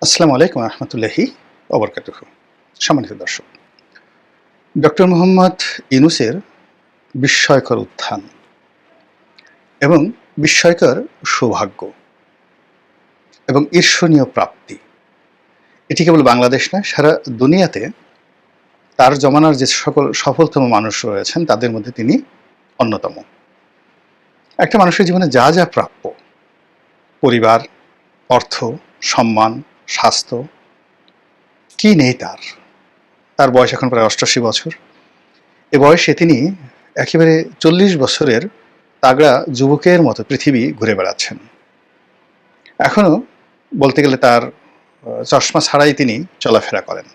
আসসালামু আলাইকুম রহমতুল্লাহি ওবরকাতুহু। সম্মানিত দর্শক, ডক্টর মোহাম্মদ ইউনূসের বিস্ময়কর উত্থান এবং বিস্ময়কর সৌভাগ্য এবং ঈর্ষণীয় প্রাপ্তি, এটি কেবল বাংলাদেশ নয়, সারা দুনিয়াতে তার জমানার যে সকল সফলতম মানুষ রয়েছেন তাদের মধ্যে তিনি অন্যতম। একটা মানুষের জীবনে যা যা প্রাপ্য, পরিবার, অর্থ, সম্মান, স্বাস্থ্য, কি নেই তার। তার বয়স এখন প্রায় ৮৮ বছর। এ বয়সে তিনি একেবারে ৪০ বছরের তাগড়া যুবকের মতো পৃথিবী ঘুরে বেড়াচ্ছেন। এখনো বলতে গেলে তার চশমা ছাড়াই তিনি চলাফেরা করেন,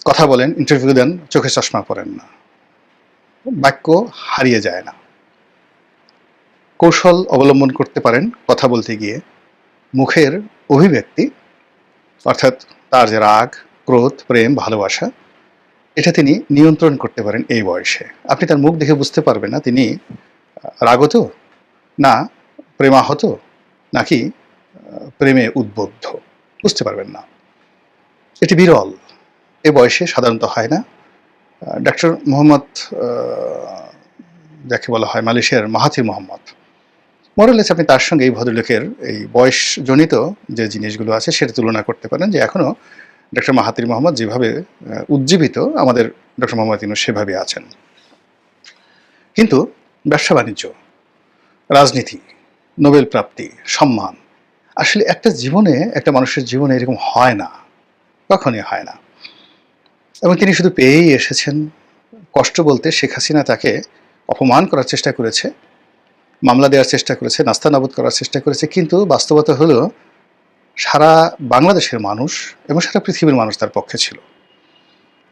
কথা বলেন, ইন্টারভিউ দেন, চোখে চশমা পরেন না, বাক্য হারিয়ে যায় না। কৌশল অবলম্বন করতে পারেন কথা বলতে গিয়ে। মুখের অভিব্যক্তি, অর্থাৎ তার যে রাগ, ক্রোধ, প্রেম, ভালোবাসা, এটা তিনি নিয়ন্ত্রণ করতে পারেন এই বয়সে। আপনি তার মুখ দেখে বুঝতে পারবেন না তিনি রাগত, না প্রেমাহত, নাকি প্রেমে উদ্বুদ্ধ, বুঝতে পারবেন না। এটি বিরল, এ বয়সে সাধারণত হয় না। ডক্টর মোহাম্মদ, যাকে বলা হয় মালয়েশিয়ার মাহাথির মোহাম্মদ, মোরালেস আপনি তার সঙ্গে এই ভদ্রলোকের এই বয়সজনিত যে জিনিসগুলো আছে সেটা তুলনা করতে পারেন, যে এখনও ডক্টর মাহাথির মোহাম্মদ যেভাবে উজ্জীবিত, আমাদের ডক্টর মোহাম্মদ ইউনূস সেভাবে আছেন। কিন্তু ব্যবসা বাণিজ্য, রাজনীতি, নোবেল প্রাপ্তি, সম্মান, আসলে একটা জীবনে, একটা মানুষের জীবনে এরকম হয় না, কখনই হয় না। এবং তিনি শুধু পেয়েই এসেছেন। কষ্ট বলতে শেখ হাসিনা তাকে অপমান করার চেষ্টা করেছে, মামলা দেওয়ার চেষ্টা করেছে, নাস্তানাবুদ করার চেষ্টা করেছে, কিন্তু বাস্তবতা হলো সারা বাংলাদেশের মানুষ এবং সারা পৃথিবীর মানুষ তার পক্ষে ছিল।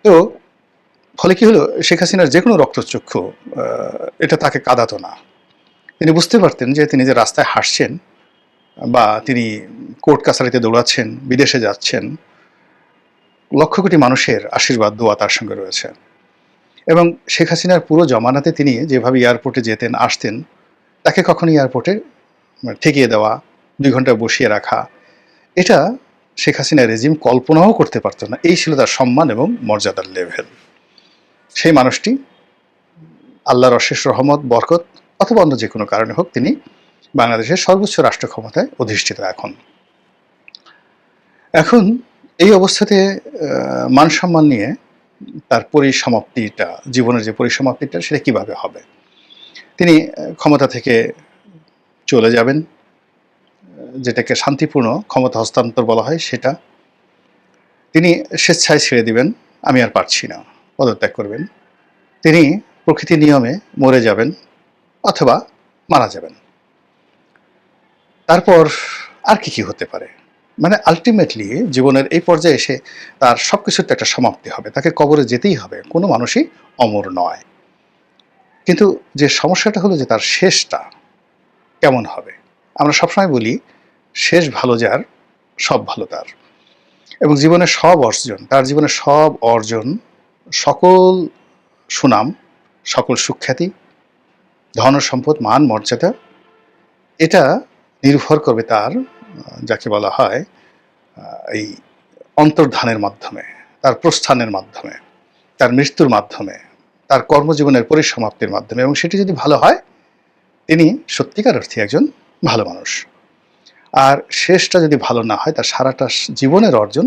তো ফলে কি হলো, শেখ হাসিনার যে কোনো রক্তচক্ষু এটা তাকে কাঁদাতো না। তিনি বুঝতে পারতেন যে তিনি যে রাস্তায় হাসছেন বা তিনি কোর্ট কাছারিতে দৌড়াচ্ছেন, বিদেশে যাচ্ছেন, লক্ষ কোটি মানুষের আশীর্বাদ, দোয়া তার সঙ্গে রয়েছে। এবং শেখ হাসিনার পুরো জমানাতে তিনি যেভাবে এয়ারপোর্টে যেতেন, আসতেন, তাকে কখনো এয়ারপোর্টে ঠেকিয়ে দেওয়া, ২ ঘন্টা বসিয়ে রাখা, এটা শেখ হাসিনার রেজিম কল্পনাও করতে পারত না। এই ছিল তার সম্মান এবং মর্যাদার লেভেল। সেই মানুষটি, আল্লাহর অশেষ রহমত, বরকত অথবা অন্য যে কোনো কারণে হোক, তিনি বাংলাদেশের সর্বোচ্চ রাষ্ট্র ক্ষমতায় অধিষ্ঠিত। এখন এই অবস্থাতে মান সম্মান নিয়ে তার পরিসমাপ্তিটা, জীবনের যে পরিসমাপ্তিটা, সেটা কিভাবে হবে? তিনি ক্ষমতা থেকে চলে যাবেন, যেটাকে শান্তিপূর্ণ ক্ষমতা হস্তান্তর বলা হয়, সেটা তিনি স্বেচ্ছায় ছেড়ে দিবেন, আমি আর পারছি না, পদত্যাগ করবেন। তিনি প্রকৃতির নিয়মে মরে যাবেন অথবা মারা যাবেন। তারপর আর কি হতে পারে? মানে আলটিমেটলি জীবনের এই পর্যায়ে এসে তার সবকিছুর তো একটা সমাপ্তি হবে, তাকে কবরে যেতেই হবে, কোনো মানুষই অমর নয়। কিন্তু যে সমস্যাটা হলো যে তার শেষটা কেমন হবে। আমরা সবসময় বলি, শেষ ভালো যার, সব ভালো তার। এবং জীবনের সব অর্জন, তার জীবনের সব অর্জন, সকল সুনাম, সকল সুখ্যাতি, ধন সম্পদ, মান মর্যাদা, এটা নির্ভর করবে তার, যাকে বলা হয় এই অন্তর্ধানের মাধ্যমে, তার প্রস্থানের মাধ্যমে, তার মৃত্যুর মাধ্যমে, তার কর্মজীবনের পরিসমাপ্তির মাধ্যমে। এবং সেটি যদি ভালো হয়, তিনি সত্যিকার অর্থে একজন ভালো মানুষ। আর শেষটা যদি ভালো না হয়, তার সারাটা জীবনের অর্জন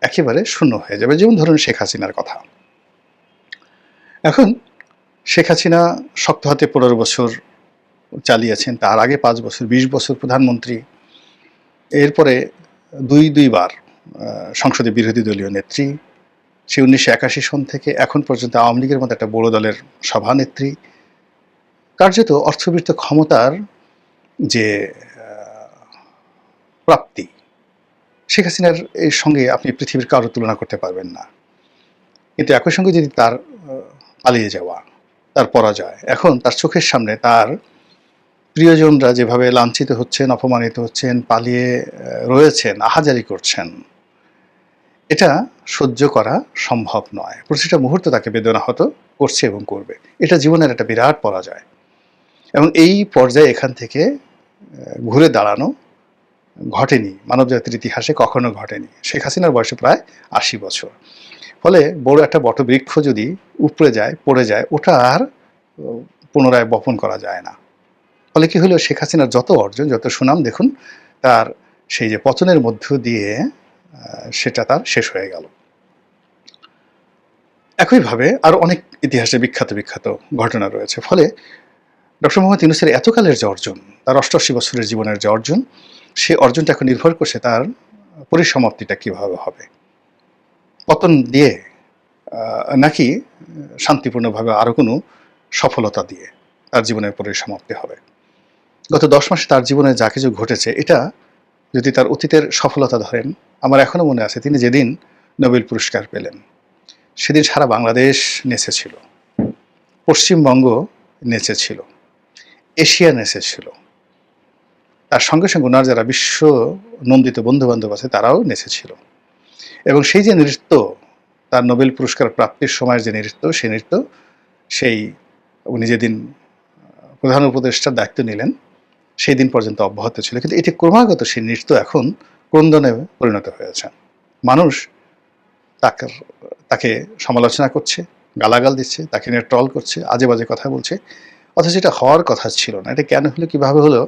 একেবারে শূন্য হয়ে যাবে। যেমন ধরুন শেখ হাসিনার কথা। এখন শেখ হাসিনা শক্ত হাতে ১৫ বছর চালিয়েছেন, তার আগে ৫ বছর, ২০ বছর প্রধানমন্ত্রী, এরপরে দুইবার সংসদে বিরোধী দলীয় নেত্রী, সে ১৯৮১ সন থেকে এখন পর্যন্ত আওয়ামী লীগের মতো একটা বড় দলের সভানেত্রী। কার্যত অর্থবিত্ত ক্ষমতার যে প্রাপ্তি, শেখ হাসিনার এর সঙ্গে আপনি পৃথিবীর কারো তুলনা করতে পারবেন না। কিন্তু একই সঙ্গে যদি তার পালিয়ে যাওয়া, তার পরাজয়, এখন তার চোখের সামনে তার প্রিয়জনরা যেভাবে লাঞ্ছিত হচ্ছেন, অপমানিত হচ্ছেন, পালিয়ে রয়েছেন, আহাজারি করছেন, এটা সহ্য করা সম্ভব নয়। প্রতিটা মুহূর্তে তাকে বেদনাহত করছে এবং করবে। এটা জীবনের একটা বিরাট পরাজয়। এবং এই পর্যায়ে এখান থেকে ঘুরে দাঁড়ানো ঘটেনি, মানবজাতির ইতিহাসে কখনো ঘটেনি। শেখ হাসিনার বয়সে প্রায় ৮০ বছর। ফলে বড় একটা বটবৃক্ষ যদি উপড়ে যায়, পড়ে যায়, ওটা আর পুনরায় বপন করা যায় না। ফলে কি হলো, শেখ হাসিনার যত অর্জন, যত সুনাম, দেখুন তার সেই যে পতনের মধ্য দিয়ে সেটা তার শেষ হয়ে গেল। একইভাবে আরো অনেক ইতিহাসে বিখ্যাত বিখ্যাত ঘটনা রয়েছে। ফলে ডক্টর মোহাম্মদ ইউনূসের এতকালের যে অর্জন, তার ৮৮ বছরের জীবনের যে অর্জন, সেই অর্জনটা এখন নির্ভর করছে তার পরিসমাপ্তিটা কিভাবে হবে। পতন দিয়ে নাকি শান্তিপূর্ণভাবে আরো কোনো সফলতা দিয়ে তার জীবনের পরিসমাপ্তি হবে। গত ১০ মাসে তার জীবনে যা কিছু ঘটেছে, এটা যদি তার অতীতের সফলতা ধরেন, আমার এখনো মনে আছে তিনি যেদিন নোবেল পুরস্কার পেলেন, সেদিন সারা বাংলাদেশ নেচেছিল, পশ্চিমবঙ্গ নেচেছিল, এশিয়া নেচেছিল, তার সঙ্গে সঙ্গে ওনার যারা বিশ্ব নন্দিত বন্ধু বান্ধব আছে তারাও নেচেছিল। এবং সেই যে নৃত্য, তার নোবেল পুরস্কার প্রাপ্তির সময়ের যে নৃত্য, সেই নৃত্য সেই উনি যেদিন প্রধান উপদেষ্টার দায়িত্ব নিলেন সেই দিন পর্যন্ত অব্যাহত ছিল। কিন্তু এটি ক্রমাগত সেই নৃত্য এখন ক্রন্দনে পরিণত হয়েছে। মানুষ তাকে সমালোচনা করছে, গালাগাল দিচ্ছে, তাকে নিয়ে ট্রল করছে, আজে বাজে কথা বলছে, অথচ এটা হওয়ার কথা ছিল না। এটা কেন হলো, কিভাবে হলো,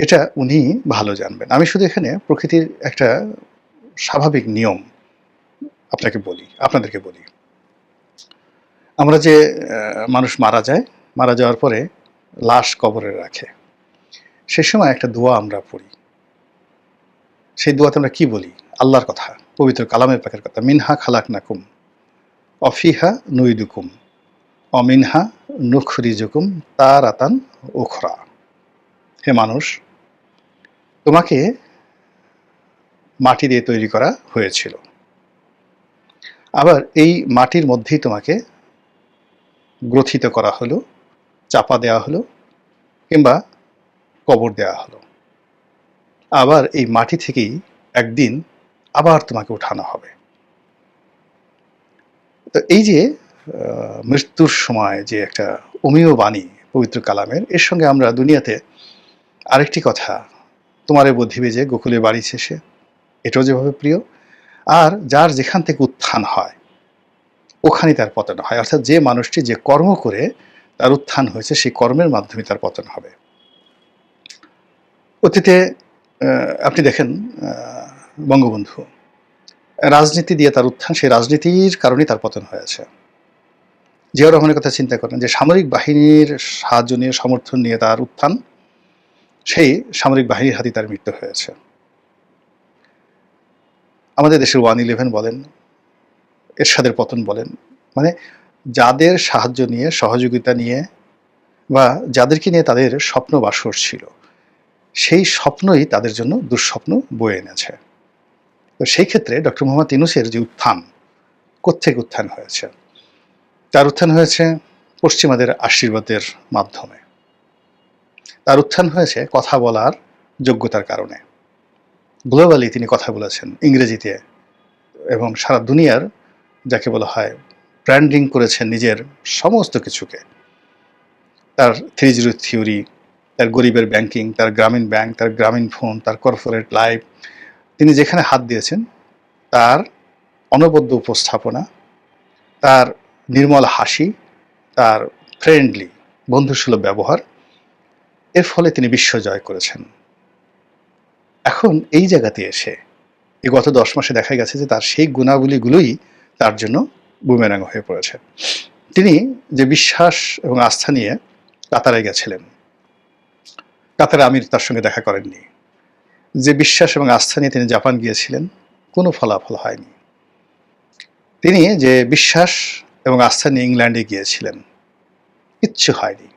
এটা উনি ভালো জানবেন। আমি শুধু এখানে প্রকৃতির একটা স্বাভাবিক নিয়ম আপনাদেরকে বলি। আমরা যে মানুষ মারা যাওয়ার পরে লাশ কবরে রাখে, সে সময় একটা দোয়া আমরা পড়ি। সেই দোয়াতে আমরা কি বলি? আল্লাহর কথা, পবিত্র কালামের পাকের কথা, মিনহা খালাকনাকুম অফিহা নুইদুকুম অমিনহা নুখরিজুকুম তারাতান উখরা। হে মানুষ, তোমাকে মাটি দিয়ে তৈরি করা হয়েছিল, আবার এই মাটির মধ্যেই তোমাকে গ্রথিত করা হলো, চাপা দেওয়া হলো, কিংবা কবর দেওয়া হলো। আবার এই মাটি থেকেই একদিন আবার তোমাকে উঠানো হবে। তো এই যে মৃত্যুর সময় যে একটা অমীয় বাণী পবিত্র কালামের, এর সঙ্গে আমরা দুনিয়াতে আরেকটি কথা, তোমারে বোধিবে যে গোকুলে বাড়ি শেষে, এটাও যেভাবে প্রিয়। আর যার যেখান থেকে উত্থান হয় ওখানেই তার পতন হয়। অর্থাৎ যে মানুষটি যে কর্ম করে তার উত্থান হয়েছে, সেই কর্মের মাধ্যমে তার পতন হবে। অতীতে আপনি দেখেন বঙ্গবন্ধু, রাজনীতি দিয়ে তার উত্থান, সেই রাজনীতির কারণেই তার পতন হয়েছে। জিয়াউর রহমানের কথা চিন্তা করেন, যে সামরিক বাহিনীর সাহায্য নিয়ে, সমর্থন নিয়ে তার উত্থান, সেই সামরিক বাহিনীর হাতে তার মৃত্যু হয়েছে। আমাদের দেশের 111 বলেন, এরশাদের পতন বলেন, মানে যাদের সাহায্য নিয়ে, সহযোগিতা নিয়ে, বা যাদেরকে নিয়ে তাদের স্বপ্ন বাসর ছিল, সেই স্বপ্নই তাদের জন্য দুঃস্বপ্ন বয়ে এনেছে। তো সেই ক্ষেত্রে ডক্টর মোহাম্মদ ইউনূসের যে উত্থান, কোত্থেকে উত্থান হয়েছে? তার উত্থান হয়েছে পশ্চিমাদের আশীর্বাদের মাধ্যমে। তার উত্থান হয়েছে কথা বলার যোগ্যতার কারণে। গ্লোবালি তিনি কথা বলেছেন ইংরেজিতে, এবং সারা দুনিয়ার যাকে বলা হয় ব্র্যান্ডিং করেছেন নিজের সমস্ত কিছুকে। তার 3-0 থিওরি, তার গরিবের ব্যাংকিং, তার গ্রামীণ ব্যাংক, তার গ্রামীণ ফোন, তার কর্পোরেট লাইফ, তিনি যেখানে হাত দিয়েছেন তার অনবদ্য উপস্থাপনা, তার নির্মল হাসি, তার ফ্রেন্ডলি বন্ধুসুলভ ব্যবহার, এর ফলে তিনি বিশ্ব জয় করেছেন। এখন এই জায়গাতে এসে এই গত 10 মাসে দেখা গেছে যে তার সেই গুণাবলীগুলোই তার জন্য বুমেরাং হয়ে পড়েছে। তিনি যে বিশ্বাস এবং আস্থা নিয়ে কাতারে গেছিলেন, কাতারে আমির তার সঙ্গে দেখা করেননি। যে বিশ্বাস এবং আস্থা নিয়ে তিনি জাপান গিয়েছিলেন, কোনো ফলাফল হয়নি। তিনি যে বিশ্বাস এবং আস্থা নিয়ে ইংল্যান্ডে গিয়েছিলেন, কিচ্ছু হয়নি।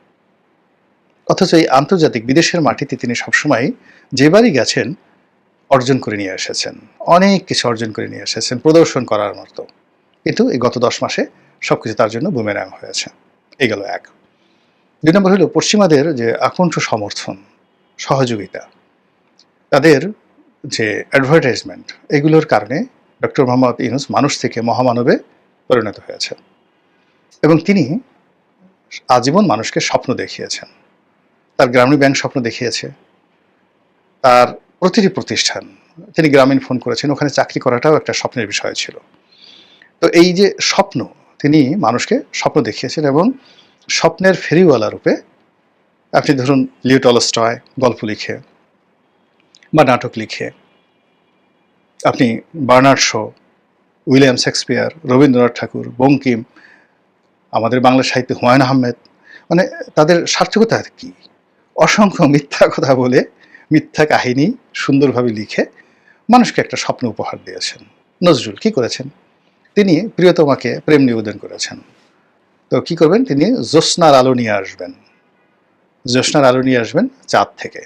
অথচ এই আন্তর্জাতিক বিদেশের মাটিতে তিনি সবসময় যেবারই গেছেন অর্জন করে নিয়ে এসেছেন, অনেক কিছু অর্জন করে নিয়ে এসেছেন, প্রদর্শন করার মতো। কিন্তু এই গত 10 মাসে সবকিছু তার জন্য বুমেরাং হয়েছে। এই গেল এক। 2 নম্বর হলো পশ্চিমাদের যে আকণ্ঠ সমর্থন, সহযোগিতা, তাদের যে অ্যাডভার্টাইজমেন্ট, এগুলোর কারণে ডক্টর মোহাম্মদ ইউনূস মানুষ থেকে মহামানবে পরিণত হয়েছে। এবং তিনি আজীবন মানুষকে স্বপ্ন দেখিয়েছেন। তার গ্রামীণ ব্যাংক স্বপ্ন দেখিয়েছে, তার প্রতিটি প্রতিষ্ঠান, তিনি গ্রামীণ ফোন করেছেন, ওখানে চাকরি করাটাও একটা স্বপ্নের বিষয় ছিল। তো এই যে স্বপ্ন, তিনি মানুষকে স্বপ্ন দেখিয়েছেন এবং স্বপ্নের ফেরিওয়ালা রূপে আপনি ধরুন লিও টলস্টয় গল্প লিখে বা নাটক লিখে, আপনি Bernard Shaw, William Shakespeare, Rabindranath Thakur, Bankim, আমাদের বাংলা সাহিত্যে হুমায়ুন আহমেদ, মানে তাদের সার্থকতা কি? অসংখ্য মিথ্যা কথা বলে, মিথ্যা কাহিনী সুন্দরভাবে লিখে মানুষকে একটা স্বপ্ন উপহার দিয়েছেন। নজরুল কি করেছেন? তিনি প্রিয়তমাকে প্রেম নিবেদন করেছেন। তো কি করবেন? তিনি জ্যোৎস্নার আলো নিয়ে আসবেন, জ্যোৎস্নার আলো নিয়ে আসবেন চাঁদ থেকে।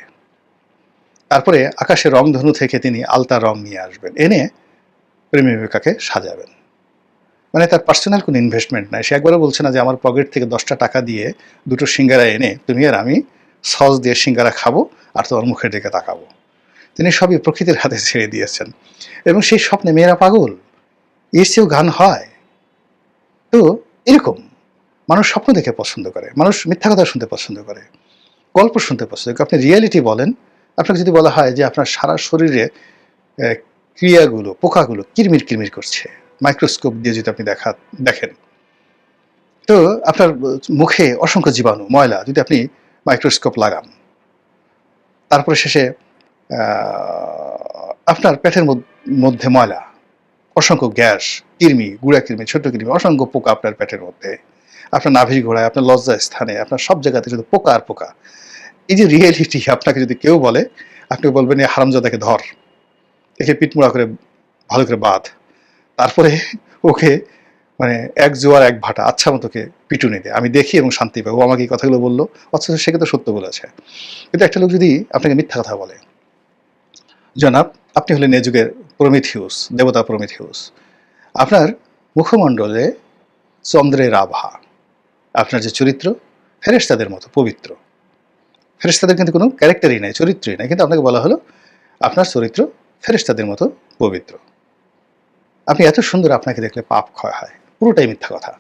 তারপরে আকাশে রংধনু থেকে তিনি আলতা রং নিয়ে আসবেন, এনে প্রেমিকাকে সাজাবেন। মানে তার পার্সোনাল কোনো ইনভেস্টমেন্ট নাই। সে একবারও বলছে না যে আমার পকেট থেকে 10টা টাকা দিয়ে 2টো সিঙ্গারা এনে তুমি আর আমি সস দিয়ে সিঙ্গারা খাবো আর তোমার মুখের দিকে তাকাবো। তিনি সবই প্রকৃতির হাতে ছেড়ে দিয়েছেন এবং সেই স্বপ্নে মেয়েরা পাগল। এর চেয়েও গান হয়? তো এরকম মানুষ স্বপ্ন দেখে পছন্দ করে, মানুষ মিথ্যা কথা শুনতে পছন্দ করে, গল্প শুনতে পছন্দ করে। আপনি রিয়েলিটি বলেন, আপনাকে যদি বলা হয় যে আপনার সারা শরীরে ক্রিয়াগুলো, পোকাগুলো কিরমির কিরমির করছে, মাইক্রোস্কোপ দিয়ে যদি আপনি দেখেন, তো আপনার মুখে অসংখ্য জীবাণু, ময়লা যদি আপনি মাইক্রোস্কোপ লাগান, তারপরে শেষে আপনার পেটের মধ্যে ময়লা, অসংখ্য গ্যাস, কৃমি, গুঁড়া কৃমি, ছোট কৃমি, অসংখ্য পোকা আপনার পেটের মধ্যে, আপনার নাভির গোড়ায়, আপনার লজ্জা স্থানে, আপনার সব জায়গাতে শুধু পোকা আর পোকা। এই যে রিয়েলিটি আপনাকে যদি কেউ বলে, আপনি বলবেন এই হারামজাদাকে ধর, একে পিটমোড়া করে ভালো করে বাঁধ, তারপরে ওকে মানে এক জোয়ার এক ভাটা আচ্ছা মতোকে পিটুনি দেয়, আমি দেখি এবং শান্তি পাই, ও আমাকে এই কথাগুলো বললো, অথচ সে কিন্তু সত্য বলেছে। কিন্তু একটা লোক যদি আপনাকে মিথ্যা কথা বলে, জনাব আপনি হলেন এ যুগের প্রমিথিউস, দেবতা প্রমিথিউস, আপনার মুখমণ্ডলে চন্দ্রের আভা, আপনার যে চরিত্র ফেরেশতাদের মতো পবিত্র, ফেরেশতাদের কিন্তু কোনো ক্যারেক্টারই নাই, চরিত্রই নাই, কিন্তু আপনাকে বলা হলো আপনার চরিত্র ফেরেশতাদের মতো পবিত্র, আপনি এত সুন্দর, আপনাকে দেখলে পাপ ক্ষয় হয়। পুরোটাই মিথ্যা কথা,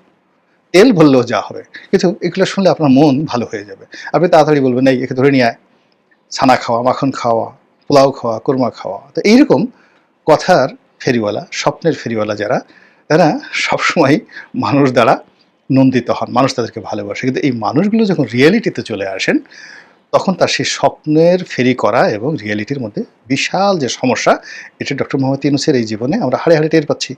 তেল বললেও যা হবে, কিন্তু এগুলো শুনলে আপনার মন ভালো হয়ে যাবে। আপনি তাড়াতাড়ি বলবেন এই একে ধরে নিয়ে আয়, ছানা খাওয়া, মাখন খাওয়া, পোলাও খাওয়া, কোরমা খাওয়া। তো এইরকম কথার ফেরিওয়ালা, স্বপ্নের ফেরিওয়ালা যারা, তারা সবসময় মানুষ দ্বারা নন্দিত হন, মানুষ তাদেরকে ভালোবাসে। কিন্তু এই মানুষগুলো যখন রিয়েলিটিতে চলে আসেন, তখন তার সেই স্বপ্নের ফেরি করা এবং রিয়েলিটির মধ্যে বিশাল যে সমস্যা, এটি ডক্টর মোহাম্মদ ইউনূসের এই জীবনে আমরা হাড়ে হাড়ে টের পাচ্ছি।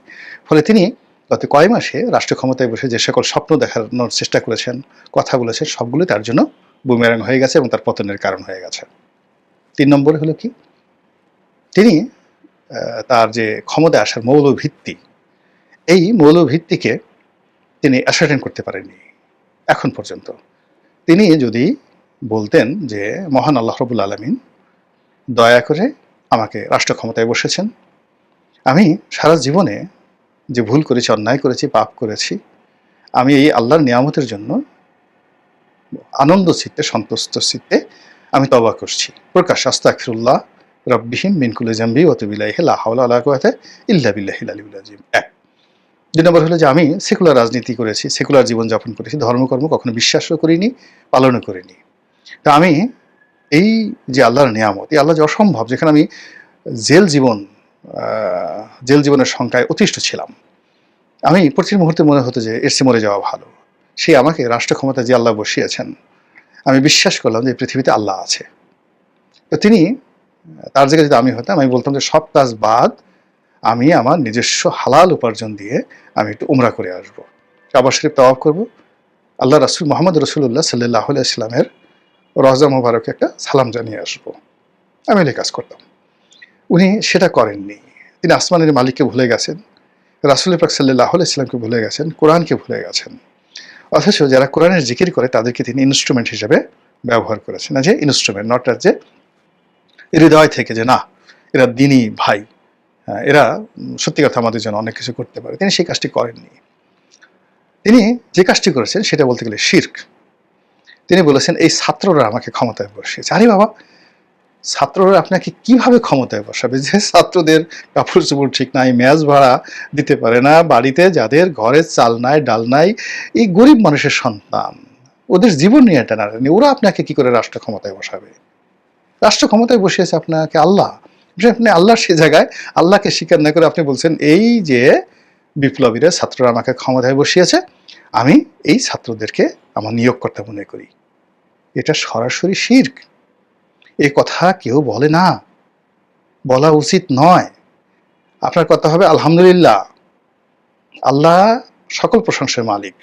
ফলে তিনি গত কয় মাসে রাষ্ট্র ক্ষমতায় বসে যে সকল স্বপ্ন দেখানোর চেষ্টা করেছেন, কথা বলেছেন, সবগুলো তার জন্য বুমেরাং হয়ে গেছে এবং তার পতনের কারণ হয়ে গেছে। 3 নম্বরে হলো কি, তিনি তার যে ক্ষমতায় আসার মৌলভিত্তি, এই মৌলভিত্তিকে তিনি অ্যাসার্টেন করতে পারেননি এখন পর্যন্ত। তিনি যদি বলতেন যে মহান আল্লাহ রাব্বুল আলামিন দয়া করে আমাকে রাষ্ট্র ক্ষমতায় বসেছেন, আমি সারা জীবনে যে ভুল করেছি, অন্যায় করেছি, পাপ করেছি, আমি এই আল্লাহর নিয়ামতের জন্য আনন্দ চিত্তে, সন্তুষ্ট চিত্তে আমি তওবা করছি, প্রকাশ্যে আস্তাগফিরুল্লাহ রাব্বিহিম মিন কুল্লি যামবি ওয়া তুবু ইলাইহি লা হাওলা ওয়া লা কুওয়াতা ইল্লা বিল্লাহিল আলিয়্যিল আযীম। 1 2 নম্বর হলো যে আমি সেকুলার রাজনীতি করেছি, সেকুলার জীবনযাপন করেছি, ধর্মকর্ম কখনো বিশ্বাসও করিনি, পালনও করিনি। তা আমি এই যে আল্লাহর নিয়ামত, এই আল্লাহ যে অসম্ভব, যেখানে আমি জেল জীবনের সংখ্যায় অতিষ্ঠ ছিলাম, আমি প্রতি মুহূর্তে মনে হতো যে এর চেয়ে মরে যাওয়া ভালো। সে আমাকে রাষ্ট্র ক্ষমতা যে আল্লাহ বসিয়েছেন, আমি বিশ্বাস করলাম যে পৃথিবীতে আল্লাহ আছে। তো তিনি, তার জায়গায় যদি আমি হতাম, আমি বলতাম যে সব কাজ বাদ, আমি আমার নিজস্ব হালাল উপার্জন দিয়ে আমি একটু উমরা করে আসবো, কাবা শরীফ তাওয়াফ করবো, আল্লাহ রাসূল মুহাম্মদ রাসূলুল্লাহ সাল্লাল্লাহু আলাইহি ওয়াসাল্লামের রওজা মোবারকে একটা সালাম জানিয়ে আসবো। আমি এই কাজ করতাম। উনি সেটা করেননি। তিনি আসমানের মালিককে ভুলে গেছেন, রাসূল পাক সাল্লাল্লাহু আলাইহি ওয়াসাল্লামকে ভুলে গেছেন, কোরআনকে ভুলে গেছেন। অথচ যারা কোরআনের জিকির করে তাদেরকে তিনি ইনস্ট্রুমেন্ট হিসেবে ব্যবহার করেছেন, না যে ইনস্ট্রুমেন্ট, নট যে হৃদয় থেকে যে না এরা দিনী ভাই, এরা সত্যি কথা আমাদের জন্য অনেক কিছু করতে পারে। তিনি সেই কাজটি করেননি। তিনি যে কাজটি করেছেন সেটা বলতে গেলে শিরক। তিনি বলেছেন এই ছাত্ররা আমাকে ক্ষমতায় বসিয়েছে। আরে বাবা, ছাত্ররা আপনাকে কিভাবে ক্ষমতায় বসাবে? যে ছাত্রদের কাপড় চোপড় ঠিক নাই, মেয়াজ ভাড়া দিতে পারে না, বাড়িতে যাদের ঘরে চাল নাই, ডাল নাই, এই গরিব মানুষের সন্তান, ওদের জীবন নিয়ে টানাটানি, ওরা আপনাকে কি করে রাষ্ট্র ক্ষমতায় বসাবে? রাষ্ট্র ক্ষমতায় বসিয়েছে আপনাকে আল্লাহ, আপনি আল্লাহর সে জায়গায় আল্লাহকে স্বীকার না করে আপনি বলছেন এই যে বিপ্লবীরা ছাত্ররা আমাকে ক্ষমতায় বসিয়েছে, আমি এই ছাত্রদেরকে আমার নিয়োগকর্তা মনে করি। এটা সরাসরি শিরক। এই কথা কেউ বলে না, বলা উচিত নয়। আপনার কথা হবে আলহামদুলিল্লাহ, আল্লাহ সকল প্রশংসার মালিক,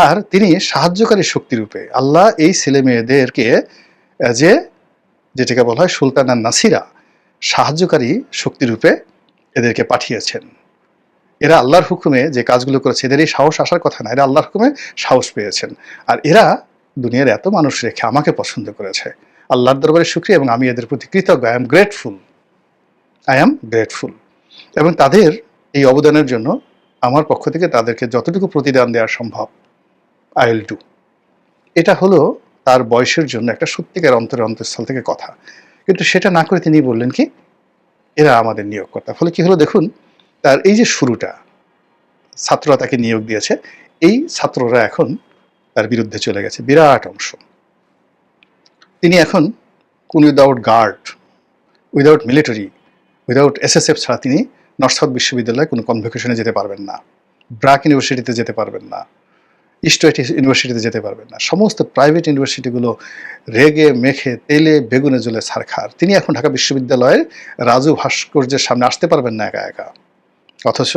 আর তিনি সাহায্যকারী শক্তিরূপে আল্লাহ এই ছেলে মেয়েদেরকে যে যেটাকে বলা হয় সুলতান আর নাসিরা, সাহায্যকারী শক্তিরূপে এদেরকে পাঠিয়েছেন। এরা আল্লাহর হুকুমে যে কাজগুলো করেছে, এদের এই সাহস আসার কথা না, এরা আল্লাহর হুকুমে সাহস পেয়েছেন। আর এরা দুনিয়ার এত মানুষ রেখে আমাকে পছন্দ করেছে, আল্লাহর দরবারে শুকরিয়া, এবং আমি এদের প্রতি কৃতজ্ঞ। I am grateful. এবং তাদের এই অবদানের জন্য আমার পক্ষ থেকে তাদেরকে যতটুকু প্রতিদান দেওয়া সম্ভব আই উইল ডু। এটা হলো তার বয়সের জন্য একটা সত্যিকার অন্তঃস্থল থেকে কথা। কিন্তু সেটা না করে তিনি বললেন কি এরা আমাদের নিয়োগকর্তা। ফলে কি হলো দেখুন, তার এই যে শুরুটা, ছাত্ররা তাকে নিয়োগ দিয়েছে, এই ছাত্ররা এখন তার বিরুদ্ধে চলে গেছে বিরাট অংশ। তিনি এখন কোন without guard, without military, without SSF ছাড়া তিনি নর্থ সাউথ বিশ্ববিদ্যালয়ে কোনো কনভোকেশনে যেতে পারবেন না, ব্রাক ইউনিভার্সিটিতে যেতে পারবেন না, ইস্ট ওয়েস্ট ইউনিভার্সিটিতে যেতে পারবেন না। সমস্ত প্রাইভেট ইউনিভার্সিটিগুলো রেগে মেখে তেলে বেগুনে জ্বলে ছারখার। তিনি এখন ঢাকা বিশ্ববিদ্যালয়ের রাজু ভাস্কর্যের সামনে আসতে পারবেন না একা একা। অথচ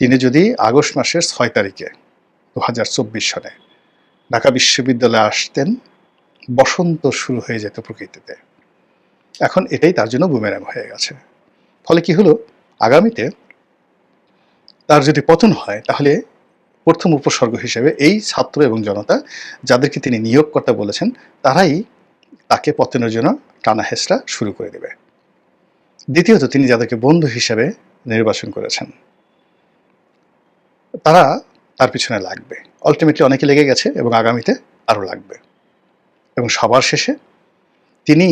তিনি যদি আগস্ট মাসের 6 তারিখে 2024 সালে ঢাকা বিশ্ববিদ্যালয়ে আসতেন, বসন্ত শুরু হয়ে যেত প্রকৃতিতে। এখন এটাই তার জন্য বুমেরাং হয়ে গেছে। ফলে কি হলো, আগামীতে তার যদি পতন হয়, তাহলে প্রথম উপসর্গ হিসেবে এই ছাত্র এবং জনতা যাদেরকে তিনি নিয়োগকর্তা বলেছেন, তারাই তাকে পতনের জন্য টানা হেঁচড়া শুরু করে দেবে। দ্বিতীয়ত, তিনি যাদেরকে বন্ধু হিসেবে নির্বাচন করেছেন, তারা তার পিছনে লাগবে। আলটিমেটলি অনেকে লেগে গেছে এবং আগামীতে আরও লাগবে। এবং সবার শেষে তিনি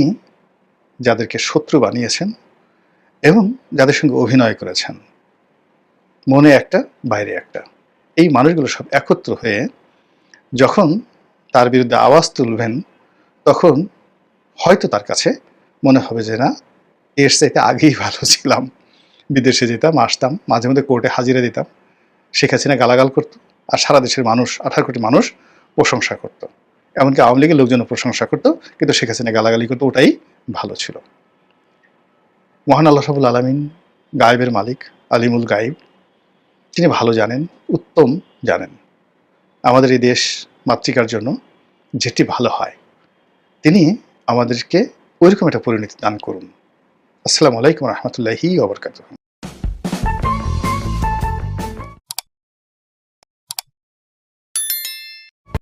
যাদেরকে শত্রু বানিয়েছেন এবং যাদের সঙ্গে অভিনয় করেছেন, মনে একটা বাইরে একটা, এই মানুষগুলো সব একত্র হয়ে যখন তার বিরুদ্ধে আওয়াজ তুলবেন, তখন হয়তো তার কাছে মনে হবে যে না, এর চাইতে আগেই ভালো ছিলাম, বিদেশে যেতাম, আসতাম, মাঝে মধ্যে কোর্টে হাজিরা দিতাম, শেখ হাসিনা গালাগাল করত, আর সারা দেশের মানুষ, 18 কোটি মানুষ প্রশংসা করত, এমনকি আওয়ামী লীগের লোকজনও প্রশংসা করত, কিন্তু শেখ হাসিনা গালাগালি করতো, ওটাই ভালো ছিল। মহান আল্লাহ রাব্বুল আলামিন গায়েবের মালিক, আলিমুল গায়েব, তিনি ভালো জানেন, উত্তম জানেন আমাদের এই দেশ মাতৃকার জন্য যেটি ভালো হয়, তিনি আমাদেরকে ওইরকম একটা পরিণতি দান করুন। আসসালামু আলাইকুম রহমতুল্লাহি ওয়া বারাকাতুহু।